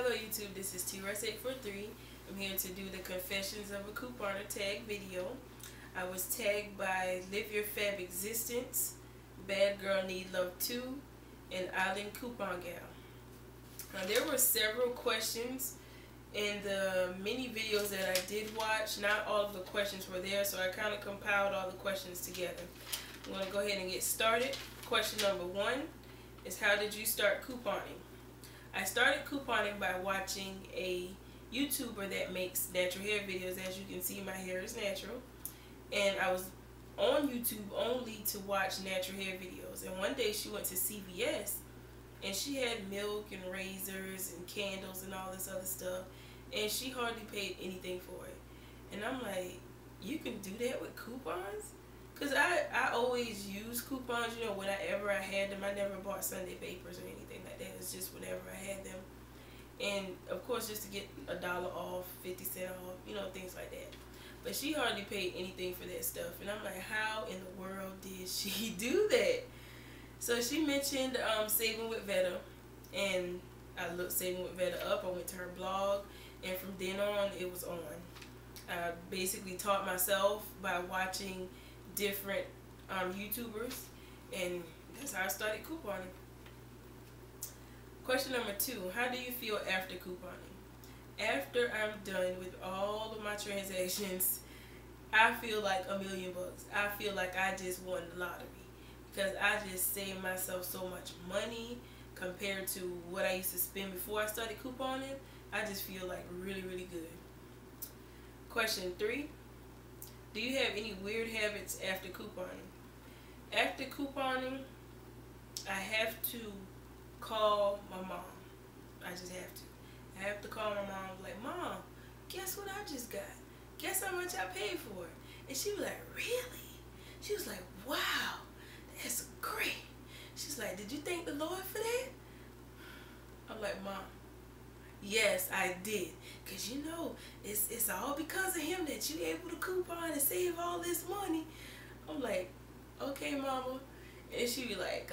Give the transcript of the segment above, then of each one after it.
Hello YouTube, this is TRuss843. I'm here to do the Confessions of a Couponer tag video. I was tagged by Live Your Fab Existence, Bad Girl Need Love 2, and Island Coupon Gal. Now there were several questions in the mini videos that I did watch. Not all of the questions were there, so I kind of compiled all the questions together. I'm going to go ahead and get started. Question number 1 is, how did you start couponing? I started couponing by watching a YouTuber that makes natural hair videos. As you can see, my hair is natural. And I was on YouTube only to watch natural hair videos. And one day she went to CVS and she had milk and razors and candles and all this other stuff. And she hardly paid anything for it. And I'm like, you can do that with coupons? Because I always use coupons, you know, whenever I had them. I never bought Sunday papers or anything like that. It's just whenever I had them. And, of course, just to get $1 off, 50 cents off, you know, things like that. But she hardly paid anything for that stuff. And I'm like, how in the world did she do that? So she mentioned Saving with Veta. And I looked Saving with Veta up. I went to her blog. And from then on, it was on. I basically taught myself by watching different YouTubers, and that's how I started couponing. Question number 2, how do you feel after couponing? After I'm done with all of my transactions, I feel like $1,000,000. I feel like I just won the lottery, because I just saved myself so much money compared to what I used to spend before I started couponing. I just feel like really, really good. Question 3, do you have any weird habits after couponing? After couponing, I have to call my mom. I just have to. I have to call my mom, like, Mom, guess what I just got? Guess how much I paid for it? And she was like, really? She was like, wow, that's great. She's like, did you thank the Lord for that? I'm like, Mom, yes, I did. Because, you know, it's all because of him that you able to coupon and save all this money. I'm like, okay, Mama. And she be like,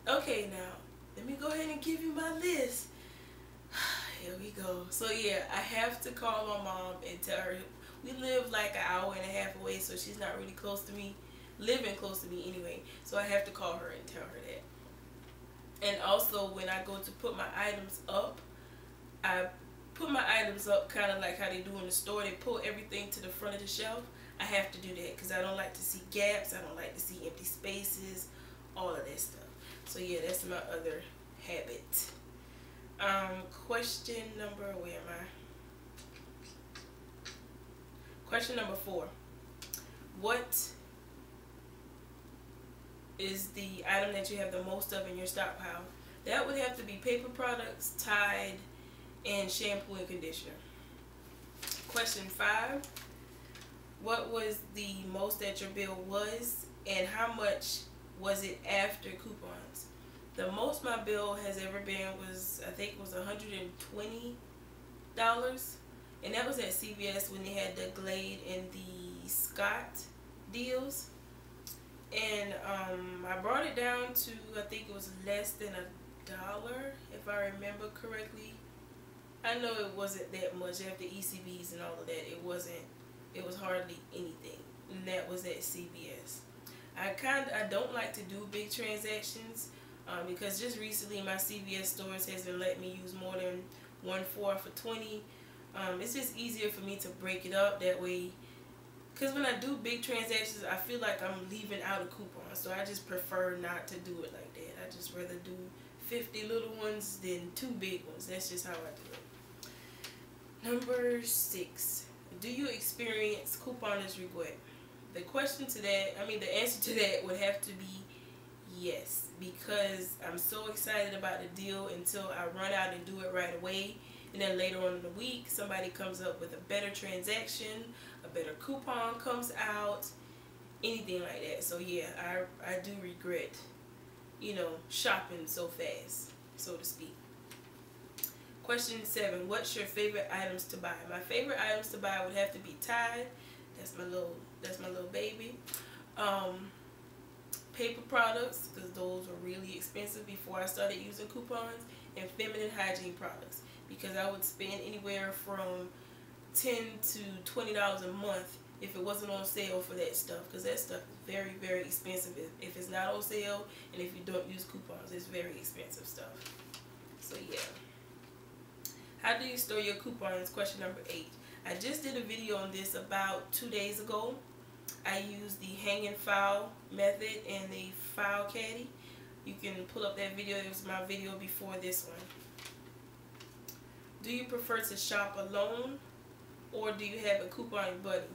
okay, now, let me go ahead and give you my list. Here we go. So, yeah, I have to call my mom and tell her. We live like an hour and a half away, so she's not really close to me. Living close to me anyway. So I have to call her and tell her that. And also, when I go to put my items up, I put my items up kind of like how they do in the store. They pull everything to the front of the shelf. I have to do that because I don't like to see gaps. I don't like to see empty spaces, all of that stuff. So yeah, that's my other habit. Question number, where am I? Question number 4. What is the item that you have the most of in your stockpile? That would have to be paper products, Tide, and shampoo and conditioner. Question 5. What was the most that your bill was, and how much was it after coupons? The most my bill has ever been was, I think it was $120, and that was at CVS when they had the Glade and the Scott deals. And I brought it down to, I think it was less than $1, if I remember correctly. I know it wasn't that much after ECBs and all of that. It wasn't. It was hardly anything, and that was at CVS. I don't like to do big transactions because just recently my CVS stores hasn't let me use more than 1 4 for $20. It's just easier for me to break it up that way. Because when I do big transactions, I feel like I'm leaving out a coupon. So I just prefer not to do it like that. I just rather do 50 little ones than 2 big ones. That's just how I do it. Number 6. Do you experience couponers regret? The question to that, the answer to that would have to be yes. Because I'm so excited about the deal until I run out and do it right away. And then later on in the week, somebody comes up with a better transaction, a better coupon comes out, anything like that. So yeah, I do regret, shopping so fast, so to speak. Question 7, what's your favorite items to buy? My favorite items to buy would have to be Tide. That's my little baby. Paper products, because those were really expensive before I started using coupons, and feminine hygiene products. because I would spend anywhere from $10 to $20 a month if it wasn't on sale for that stuff, because that stuff is very, very expensive if it's not on sale, and if you don't use coupons, it's very expensive stuff. So yeah. How do you store your coupons? Question number 8. I just did a video on this about 2 days ago. I used the hanging file method and the file caddy. You can pull up that video. It was my video before this one. Do you prefer to shop alone, or do you have a couponing buddy?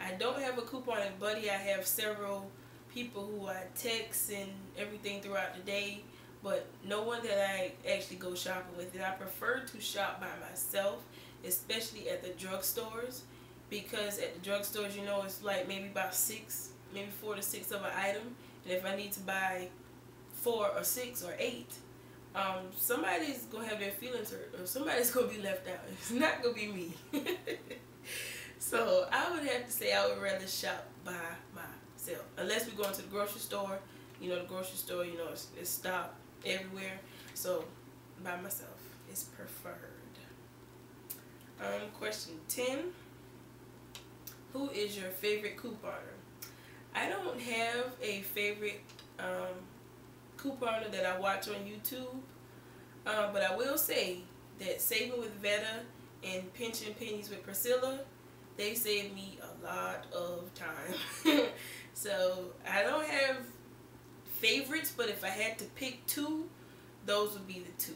I don't have a couponing buddy. I have several people who I text and everything throughout the day, but no one that I actually go shopping with. And I prefer to shop by myself, especially at the drugstores, because at the drugstores, you know, it's like maybe about 4 to 6 of an item, and if I need to buy 4 or 6 or 8, somebody's gonna have their feelings hurt, or somebody's gonna be left out. It's not gonna be me. So I would have to say I would rather shop by myself, unless we're going to the grocery store. You know, the grocery store, you know, it's stocked everywhere. So by myself is preferred. Question 10. Who is your favorite couponer? I don't have a favorite couponer that I watch on YouTube, but I will say that Saving with Veta and Pinching Pennies with Priscilla, they saved me a lot of time. So I don't have favorites, but if I had to pick 2, those would be the 2.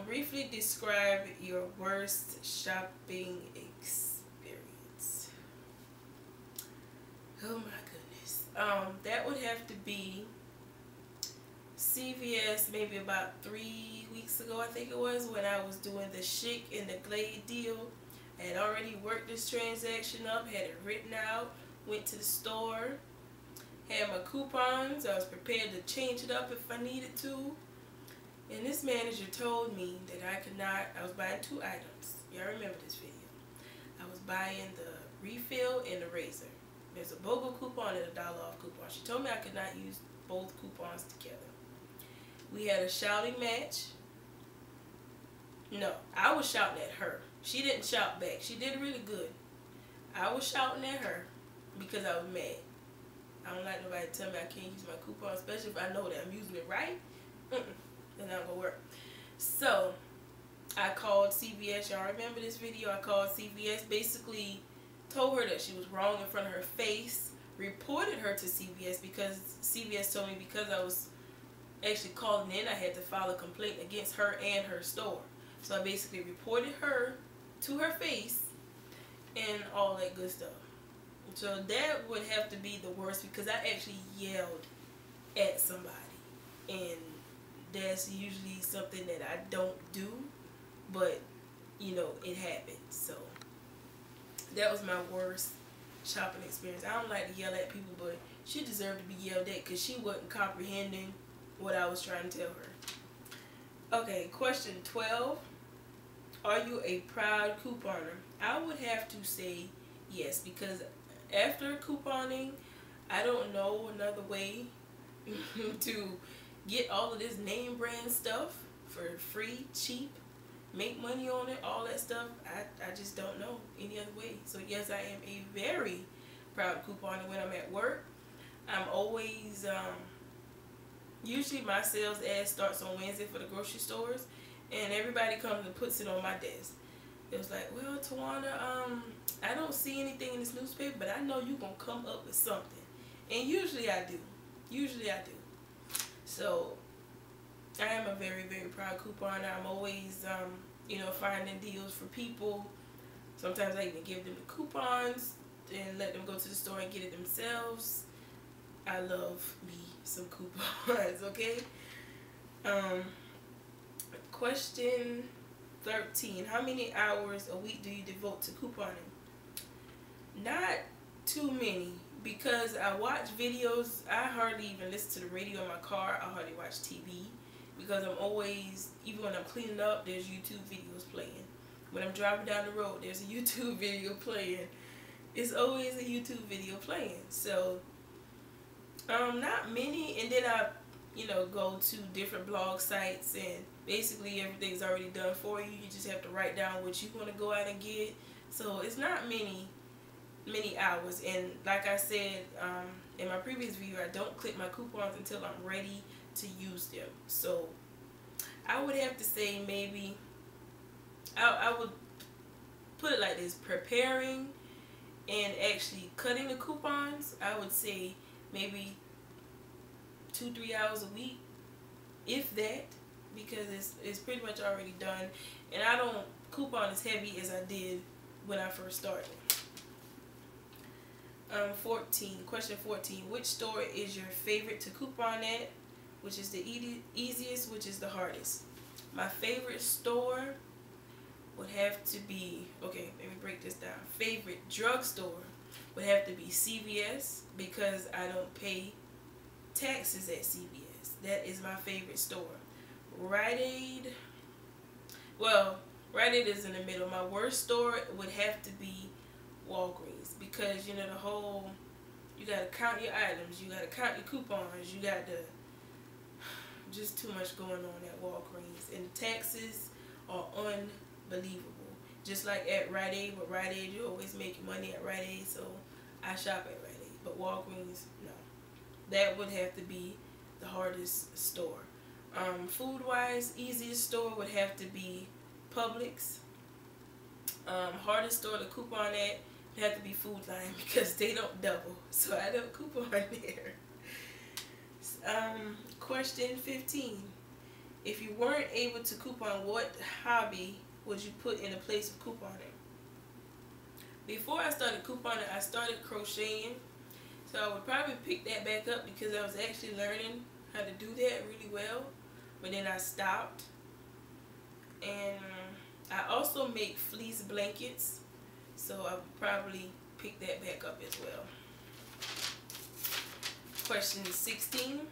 Briefly describe your worst shopping experience. Oh my goodness. That would have to be CVS, maybe about 3 weeks ago, I think it was, when I was doing the Schick and the Glade deal. I had already worked this transaction up, had it written out, went to the store, had my coupons. I was prepared to change it up if I needed to. And this manager told me that I was buying 2 items. Y'all remember this video. I was buying the refill and the razor. There's a BOGO coupon and a $1 off coupon. She told me I could not use both coupons together. We had a shouting match. No, I was shouting at her. She didn't shout back. She did really good. I was shouting at her because I was mad. I don't like nobody to tell me I can't use my coupon, especially if I know that I'm using it right. It's not gonna work. So I called CVS. Y'all remember this video? I called CVS, basically told her that she was wrong in front of her face, reported her to CVS because CVS told me because I was actually calling in, I had to file a complaint against her and her store. So I basically reported her to her face and all that good stuff. So that would have to be the worst, because I actually yelled at somebody, and that's usually something that I don't do, but you know, it happened. So that was my worst shopping experience. I don't like to yell at people, but she deserved to be yelled at because she wasn't comprehending what I was trying to tell her. Okay, question 12. Are you a proud couponer? I would have to say yes, because after couponing, I don't know another way to get all of this name brand stuff for free, cheap, make money on it, all that stuff. I just don't know any other way. So yes, I am a very proud couponer when I'm at work. I'm always, usually my sales ad starts on Wednesday for the grocery stores, and everybody comes and puts it on my desk. It was like, well, Tawana, I don't see anything in this newspaper, but I know you're going to come up with something. And usually I do. Usually I do. So I am a very, very proud couponer. I'm always, you know, finding deals for people. Sometimes I even give them the coupons and let them go to the store and get it themselves. I love me some coupons, okay? Question 13. How many hours a week do you devote to couponing? Not too many, because I watch videos. I hardly even listen to the radio in my car. I hardly watch TV, because I'm always, even when I'm cleaning up, there's YouTube videos playing. When I'm driving down the road, there's a YouTube video playing. It's always a YouTube video playing. So not many. And then you know, go to different blog sites and basically everything's already done for you. You just have to write down what you want to go out and get. So it's not many hours. And like I said in my previous video, I don't click my coupons until I'm ready to use them. So I would have to say maybe I would put it like this: preparing and actually cutting the coupons, I would say maybe 2-3 hours a week, if that, because it's pretty much already done, and I don't coupon as heavy as I did when I first started. 14, question 14, which store is your favorite to coupon at? Which is the easiest, which is the hardest? My favorite store would have to be, okay, let me break this down. Favorite drugstore would have to be CVS, because I don't pay taxes at CVS. That is my favorite store. Rite Aid, well, Rite Aid is in the middle. My worst store would have to be Walgreens, because you know the whole, you gotta count your items, you gotta count your coupons, you got to, just too much going on at Walgreens, and the taxes are unbelievable. Just like at Rite Aid, but Rite Aid, you always make money at Rite Aid, so I shop at Rite Aid. But Walgreens, no. That would have to be the hardest store. Food-wise, easiest store would have to be Publix. Hardest store to coupon at would have to be Food Lion, because they don't double, so I don't coupon there. Question 15. If you weren't able to coupon, what hobby would you put in the place of couponing? Before I started couponing, I started crocheting. So I would probably pick that back up, because I was actually learning how to do that really well. But then I stopped. And I also make fleece blankets. So I would probably pick that back up as well. Question 16.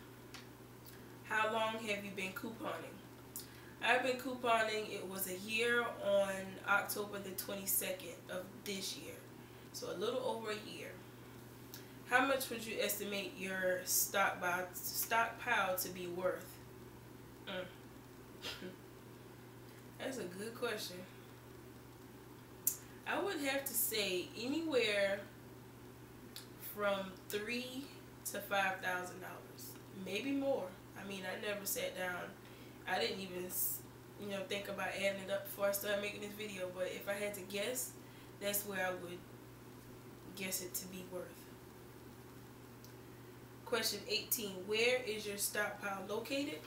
How long have you been couponing? I've been couponing, it was a year on October the 22nd of this year. So a little over a year. How much would you estimate your stockpile to be worth? That's a good question. I would have to say anywhere from $3,000 to $5,000, maybe more. I mean, I never sat down. I didn't even, you know, think about adding it up before I started making this video. But if I had to guess, that's where I would guess it to be worth. Question 18. Where is your stockpile located?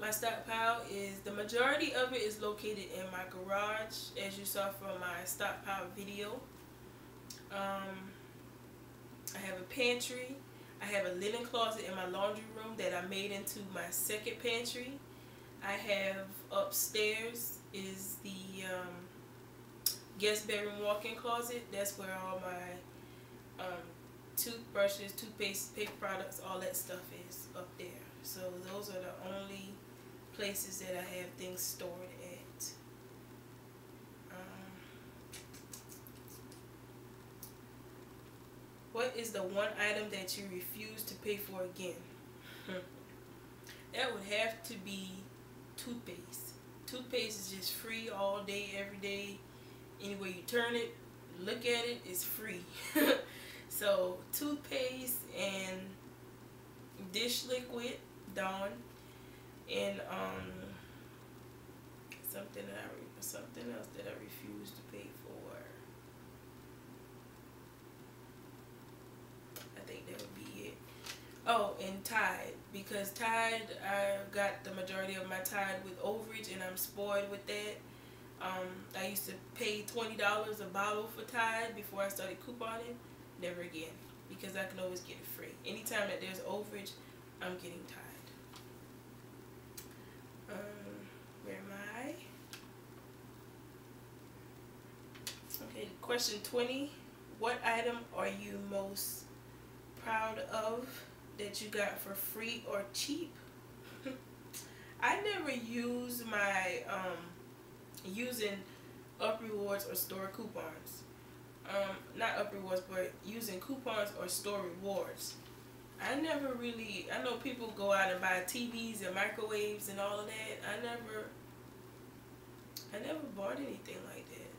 My stockpile is, the majority of it is located in my garage, as you saw from my stockpile video. I have a pantry. I have a linen closet in my laundry room that I made into my second pantry. I have upstairs is the guest bedroom walk-in closet. That's where all my toothbrushes, toothpaste, paper products, all that stuff is up there. So those are the only places that I have things stored at. What is the one item that you refuse to pay for again? That would have to be toothpaste. Toothpaste is just free all day, every day. Anywhere you turn it, look at it, it's free. So toothpaste and dish liquid, Dawn, and something else that I refuse to pay for. I think that would be it. Oh, and Tide, because Tide, I got the majority of my Tide with overage, and I'm spoiled with that. I used to pay $20 a bottle for Tide before I started couponing. Never again, because I can always get it free. Anytime that there's overage, I'm getting Tide. Where am I? Okay, question 20. What item are you most proud of that you got for free or cheap? I never use my using Up Rewards or store coupons. Not Up Rewards, but using coupons or store rewards. I never really. I know people go out and buy TVs and microwaves and all of that. I never bought anything like that.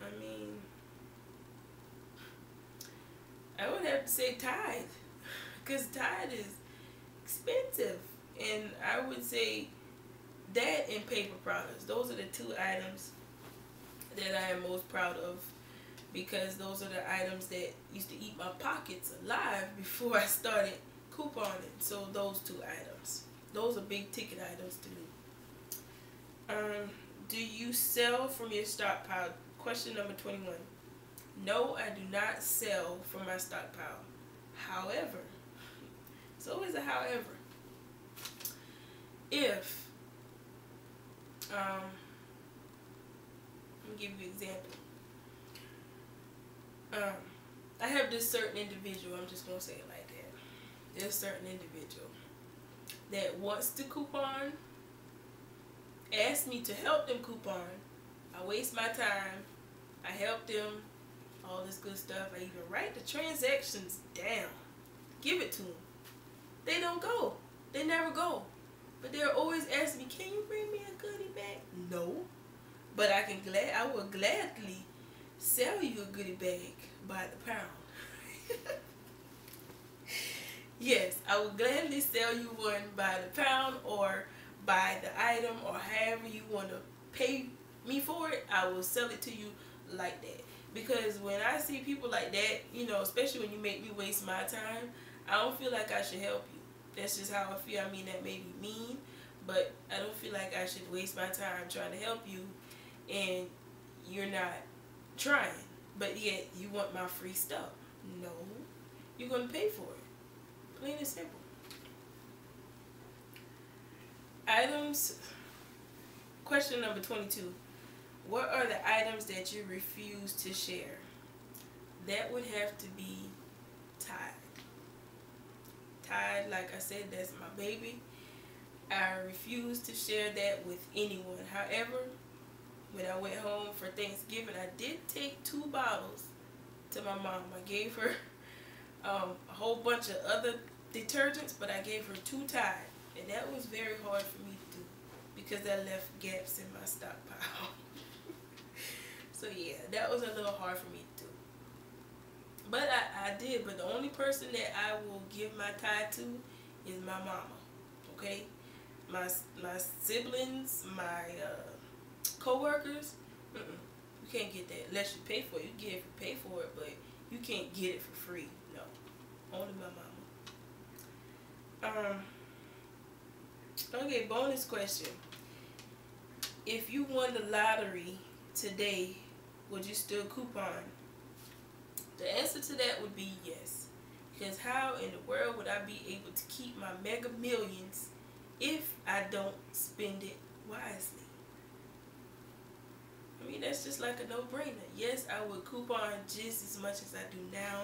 I mean, I would have to say Tide, because Tide is expensive, and I would say that and paper products. Those are the two items that I am most proud of, because those are the items that used to eat my pockets alive before I started couponing. So those two items, those are big ticket items to me. Do you sell from your stockpile? Question number 21. No, I do not sell from my stockpile. However, it's always a however. If let me give you an example. I have this certain individual, I'm just going to say it like that. There's a certain individual that wants to coupon, asks me to help them coupon. I waste my time. I help them, all this good stuff. I even write the transactions down, give it to them. They don't go. They never go. But they're always asking me, can you bring me a goodie bag? No. But I will gladly sell you a goodie bag by the pound. Yes, I will gladly sell you one by the pound, or by the item, or however you want to pay me for it. I will sell it to you like that. Because when I see people like that, you know, especially when you make me waste my time, I don't feel like I should help you. That's just how I feel. I mean, that may be mean, but I don't feel like I should waste my time trying to help you and you're not trying, but yet you want my free stuff. No, you're going to pay for it. Plain and simple. Items. Question number 22. What are the items that you refuse to share? That would have to be Tide. Tide, like I said, that's my baby. I refuse to share that with anyone. However, when I went home for Thanksgiving, I did take 2 bottles to my mom. I gave her a whole bunch of other detergents, but I gave her 2 Tide. And that was very hard for me to do, because that left gaps in my stockpile. So yeah, that was a little hard for me to do. But I did. But the only person that I will give my Tide to is my mama. Okay? My siblings, my co-workers, you can't get that unless you pay for it. You can get it if you pay for it, but you can't get it for free. No. Only my mama. Okay, bonus question. If you won the lottery today, would you still coupon? The answer to that would be yes. Because how in the world would I be able to keep my Mega Millions if I don't spend it wisely? I mean, that's just like a no-brainer. Yes, I would coupon just as much as I do now.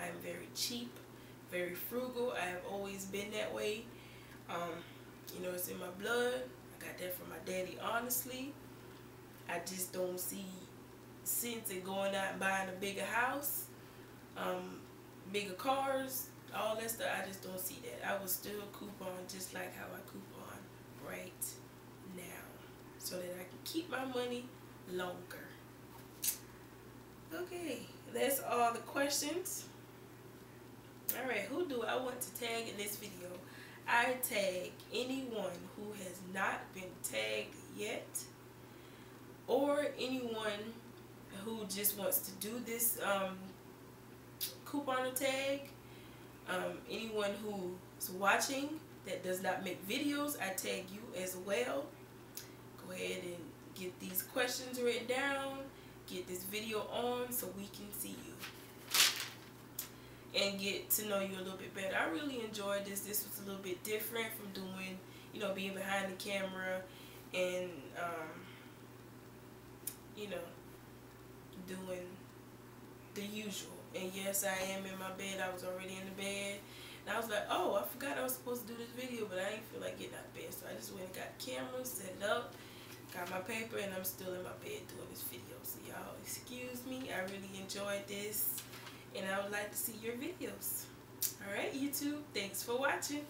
I'm very cheap, very frugal. I have always been that way. You know, it's in my blood. I got that from my daddy, honestly. I just don't see sense in going out and buying a bigger house, bigger cars, all that stuff. I just don't see that. I will still coupon just like how I coupon right now, so that I can keep my money longer. Okay, that's all the questions. Alright, who do I want to tag in this video? I tag anyone who has not been tagged yet, or anyone who just wants to do this coupon tag. Anyone who's watching that does not make videos, I tag you as well. Go ahead and get these questions written down, get this video on so we can see you and get to know you a little bit better. I really enjoyed this. This was a little bit different from doing, you know, being behind the camera and you know, doing the usual. And yes, I am in my bed. I was already in the bed. And I was like, oh, I forgot I was supposed to do this video, but I didn't feel like getting out of bed. So I just went and got the camera, set it up, got my paper, and I'm still in my bed doing this video. So y'all excuse me. I really enjoyed this, and I would like to see your videos. Alright, YouTube, thanks for watching.